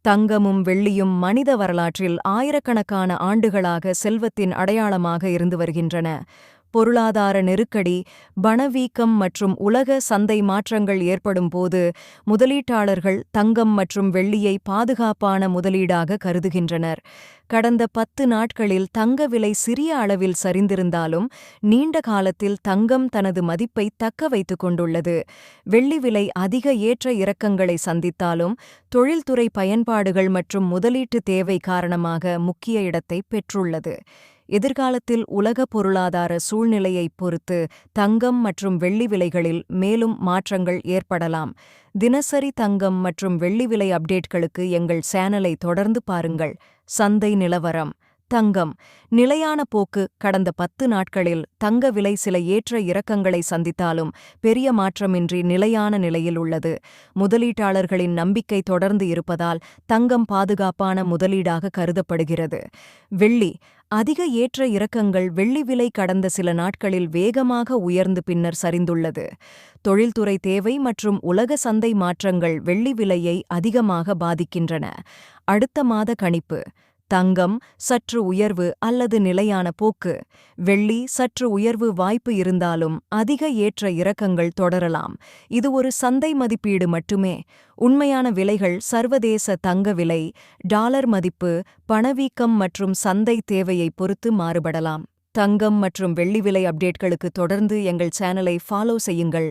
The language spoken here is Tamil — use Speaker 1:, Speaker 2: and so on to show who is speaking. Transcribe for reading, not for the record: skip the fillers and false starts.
Speaker 1: தங்கமும் வெள்ளியும் மனித வரலாற்றில் ஆயிரக்கணக்கான ஆண்டுகளாக செல்வத்தின் அடையாளமாக இருந்து வருகின்றன. பொருளாதார நெருக்கடி, பணவீக்கம் மற்றும் உலக சந்தை மாற்றங்கள் ஏற்படும்போது முதலீட்டாளர்கள் தங்கம் மற்றும் வெள்ளியை பாதுகாப்பான முதலீடாக கருதுகின்றனர். கடந்த 10 நாட்களில் தங்க விலை சிறிய அளவில் சரிந்திருந்தாலும் நீண்ட காலத்தில் தங்கம் தனது மதிப்பை தக்க வைத்துக் கொண்டுள்ளது. வெள்ளி விலை அதிக ஏற்ற இறக்கங்களை சந்தித்தாலும் தொழில்துறை பயன்பாடுகள் மற்றும் முதலீட்டு தேவை காரணமாக முக்கிய இடத்தை பெற்றுள்ளது. எதிர்காலத்தில் உலக பொருளாதார சூழ்நிலையைப் பொறுத்து தங்கம் மற்றும் வெள்ளி விலைகளில் மேலும் மாற்றங்கள் ஏற்படலாம். தினசரி தங்கம் மற்றும் வெள்ளி விலை அப்டேட்களுக்கு எங்கள் சேனலை தொடர்ந்து பாருங்கள். சந்தை நிலவரம். தங்கம் நிலையான போக்கு. கடந்த 10 நாட்களில் தங்க விலை சில ஏற்ற இறக்கங்களை சந்தித்தாலும் பெரிய மாற்றமின்றி நிலையான நிலையில் உள்ளது. முதலீட்டாளர்களின் நம்பிக்கை தொடர்ந்து இருப்பதால் தங்கம் பாதுகாப்பான முதலீடாக கருதப்படுகிறது. வெள்ளி அதிக ஏற்ற இறக்கங்கள். வெள்ளி விலை கடந்த சில நாட்களில் வேகமாக உயர்ந்து பின்னர் சரிந்துள்ளது. தொழில்துறை தேவை மற்றும் உலக சந்தை மாற்றங்கள் வெள்ளி விலையை அதிகமாக பாதிக்கின்றன. அடுத்த மாத கணிப்பு. தங்கம் சற்று உயர்வு அல்லது நிலையான போக்கு. வெள்ளி சற்று உயர்வு வாய்ப்பு இருந்தாலும் அதிக ஏற்ற இறக்கங்கள் தொடரலாம். இது ஒரு சந்தை மதிப்பீடு மட்டுமே. உண்மையான விலைகள் சர்வதேச தங்க விலை, டாலர் மதிப்பு, பணவீக்கம் மற்றும் சந்தை தேவையை பொறுத்து மாறுபடலாம். தங்கம் மற்றும் வெள்ளி விலை அப்டேட்களுக்கு தொடர்ந்து எங்கள் சேனலை ஃபாலோ செய்யுங்கள்.